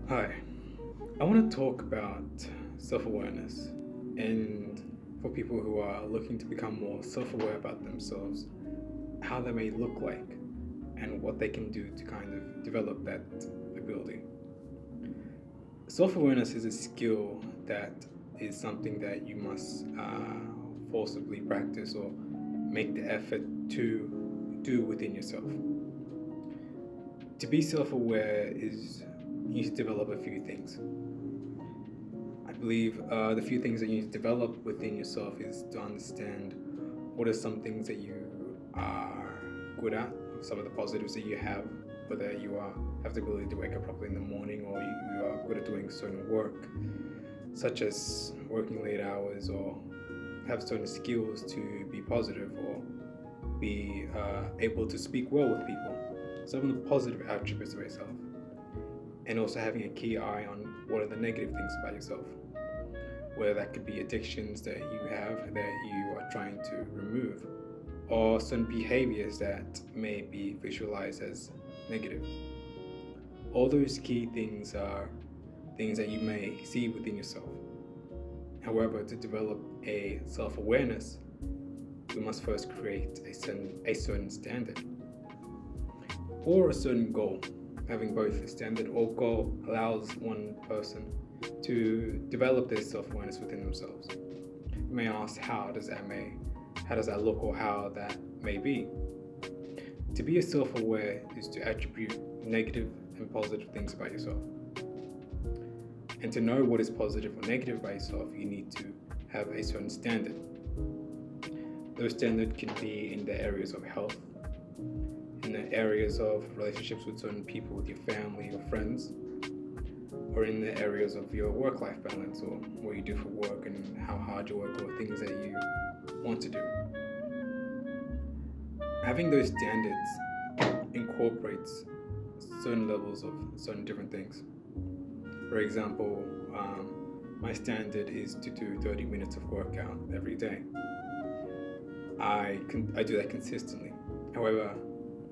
Hi, I want to talk about self awareness and for people who are looking to become more self aware about themselves, how they may look like, and what they can do to kind of develop that ability. Self awareness is a skill that is something that you must forcibly practice or make the effort to do within yourself. To be self aware is you need to develop a few things. I believe the few things that you need to develop within yourself is to understand what are some things that you are good at, some of the positives that you have, whether you have the ability to wake up properly in the morning or you are good at doing certain work, such as working late hours or have certain skills to be positive or be able to speak well with people. Some of the positive attributes of yourself, and also having a key eye on what are the negative things about yourself, whether that could be addictions that you have that you are trying to remove, or certain behaviors that may be visualized as negative. All those key things are things that you may see within yourself. However, to develop a self awareness, we must first create a certain standard or a certain goal. Having both a standard or goal allows one person to develop their self-awareness within themselves. You may ask, how does that look, or how that may be? To be self-aware is to attribute negative and positive things about yourself. And to know what is positive or negative about yourself, you need to have a certain standard. Those standards can be in the areas of health, in the areas of relationships with certain people, with your family or friends, or in the areas of your work-life balance or what you do for work and how hard you work or things that you want to do. Having those standards incorporates certain levels of certain different things. For example, my standard is to do 30 minutes of workout every day. I do that consistently. However,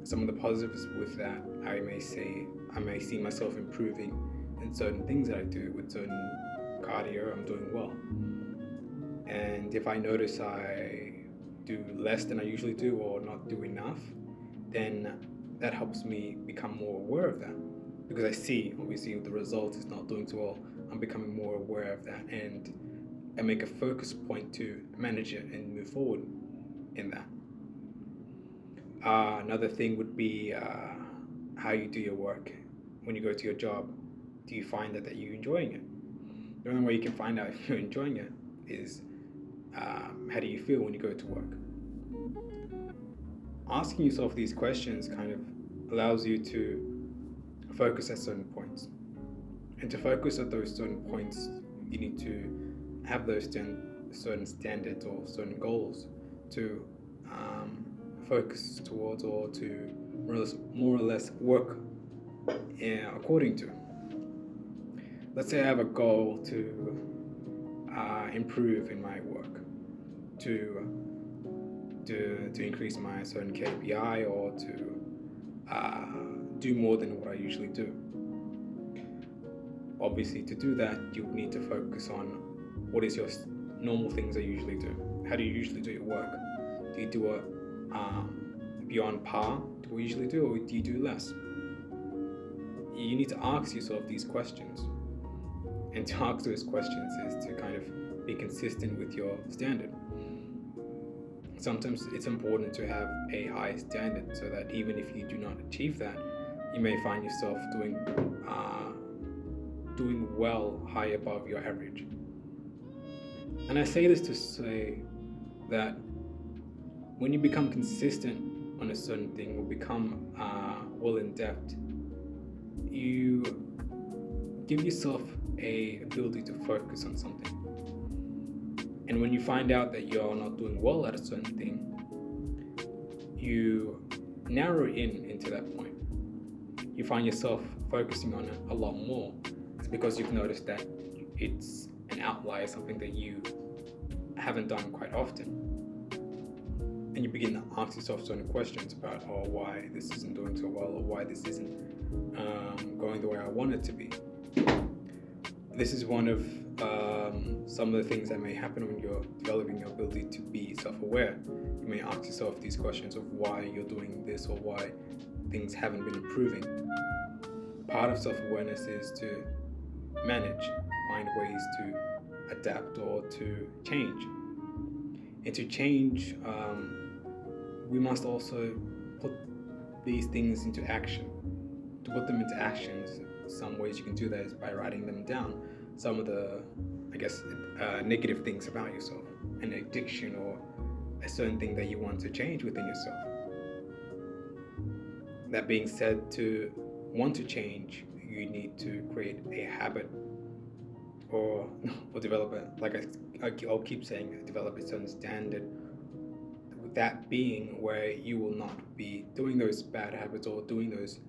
some of the positives with that, I may see myself improving in certain things that I do with certain cardio. I'm doing well, and if I notice I do less than I usually do or not do enough, then that helps me become more aware of that, because I see obviously the result is not doing so well. I'm becoming more aware of that, and I make a focus point to manage it and move forward in that. Another thing would be how you do your work. When you go to your job, do you find that you're enjoying it? The only way you can find out if you're enjoying it is how do you feel when you go to work? Asking yourself these questions kind of allows you to focus at certain points. And to focus at those certain points, you need to have those certain standards or certain goals to focus towards, or to more or less work according to. Let's say I have a goal to improve in my work, to increase my certain KPI, or to do more than what I usually do. Obviously, to do that, you need to focus on what is your normal things I usually do. How do you usually do your work? Do you do it beyond par to what you usually do, or do you do less? You need to ask yourself these questions. And to ask those questions is to kind of be consistent with your standard. Sometimes it's important to have a high standard so that even if you do not achieve that, you may find yourself doing well high above your average. And I say this to say that when you become consistent on a certain thing or become well in depth, you give yourself a ability to focus on something. And when you find out that you're not doing well at a certain thing, you narrow into that point. You find yourself focusing on it a lot more. It's because you've noticed that it's an outlier, something that you haven't done quite often. And you begin to ask yourself certain questions about, why this isn't doing so well, or why this isn't going the way I want it to be. This is one of some of the things that may happen when you're developing your ability to be self-aware. You may ask yourself these questions of why you're doing this or why things haven't been improving. Part of self-awareness is to manage, find ways to adapt or to change. And to change, we must also put these things into action. To put them into actions, some ways you can do that is by writing them down. Some of the, I guess, negative things about yourself, an addiction or a certain thing that you want to change within yourself. That being said, to want to change, you need to create a habit or develop it. Like I'll keep saying, develop a certain standard. That being where you will not be doing those bad habits or doing those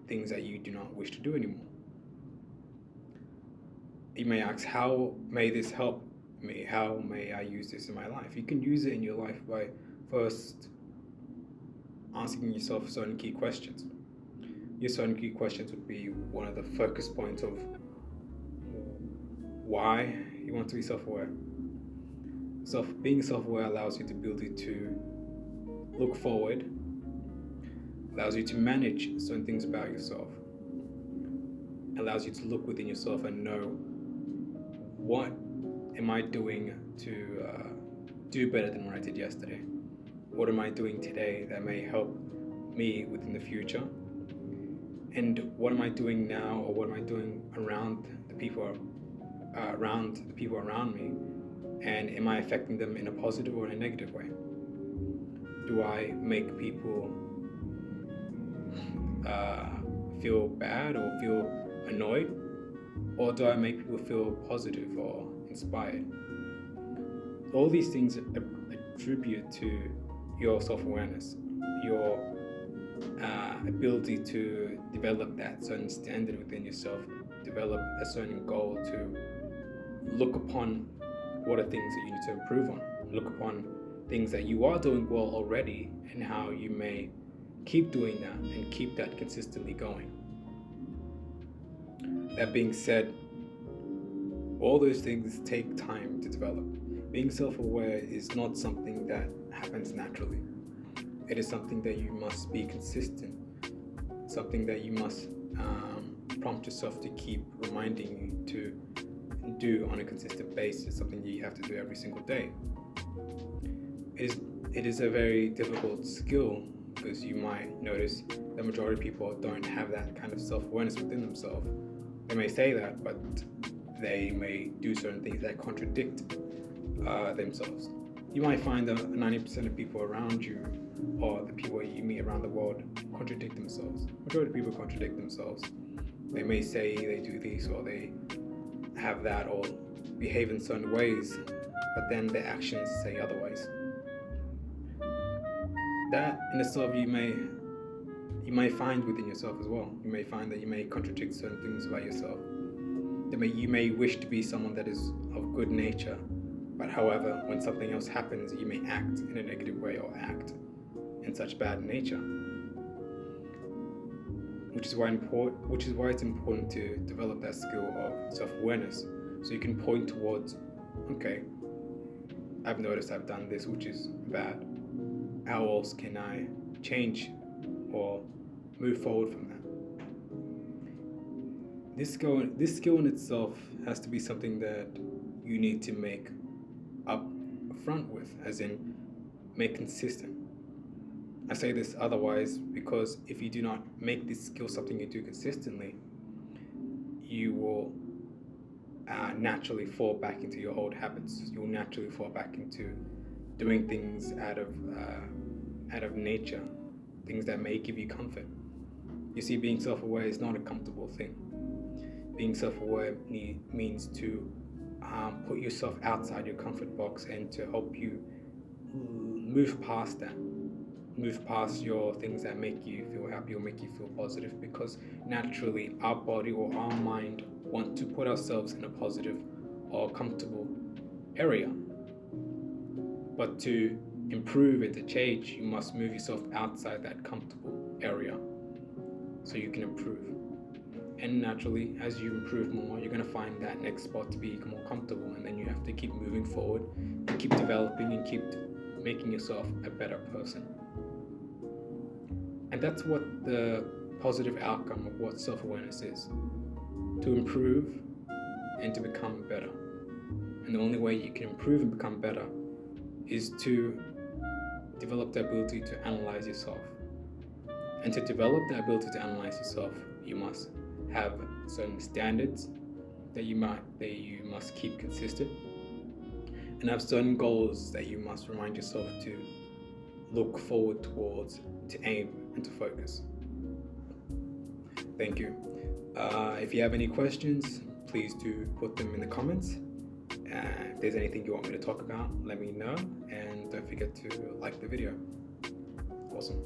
things that you do not wish to do anymore. You may ask, how may this help me? How may I use this in my life? You can use it in your life by first asking yourself certain key questions. Your certain key questions would be one of the focus points of why you want to be self-aware. Being self-aware allows you the ability to look forward, allows you to manage certain things about yourself, allows you to look within yourself and know, what am I doing to do better than what I did yesterday? What am I doing today that may help me within the future? And what am I doing now, or what am I doing around the people around me? And am I affecting them in a positive or in a negative way? Do I make people feel bad or feel annoyed? Or do I make people feel positive or inspired? All these things attribute to your self-awareness, your ability to develop that certain standard within yourself, develop a certain goal, to look upon what are things that you need to improve on, look upon things that you are doing well already and how you may keep doing that and keep that consistently going. That being said, all those things take time to develop. Being self-aware is not something that happens naturally. It is something that you must be consistent, something that you must prompt yourself to keep reminding you to do on a consistent basis, something that you have to do every single day. It is a very difficult skill, because you might notice the majority of people don't have that kind of self-awareness within themselves. They may say that, but they may do certain things that contradict themselves. You might find that 90% of people around you, or the people you meet around the world, contradict themselves. Majority of people contradict themselves. They may say they do this, or they have that, or behave in certain ways, but then their actions say otherwise. That in itself you may find within yourself as well. You may find that you may contradict certain things about yourself. You may wish to be someone that is of good nature, but however, when something else happens, you may act in a negative way or act in such bad nature. Which is why it's important to develop that skill of self-awareness, so you can point towards, okay, I've noticed I've done this which is bad. How else can I change or move forward from that? This skill in itself has to be something that you need to make up front with, as in make consistent. I say this otherwise because if you do not make this skill something you do consistently, you will naturally fall back into your old habits. You will naturally fall back into doing things out of nature, things that may give you comfort. You see, being self-aware is not a comfortable thing. Being self-aware means to put yourself outside your comfort box and to help you move past that. Move past your things that make you feel happy or make you feel positive, because naturally our body or our mind want to put ourselves in a positive or comfortable area. But to improve and to change, you must move yourself outside that comfortable area so you can improve. And naturally, as you improve more, you're going to find that next spot to be more comfortable, and then you have to keep moving forward and keep developing and keep making yourself a better person. And that's what the positive outcome of what self-awareness is: to improve and to become better. And the only way you can improve and become better is to develop the ability to analyze yourself. And to develop the ability to analyze yourself, you must have certain standards that you must keep consistent, and have certain goals that you must remind yourself to look forward towards, to aim and to focus. Thank you. If you have any questions, please do put them in the comments. If there's anything you want me to talk about, let me know, and don't forget to like the video. Awesome.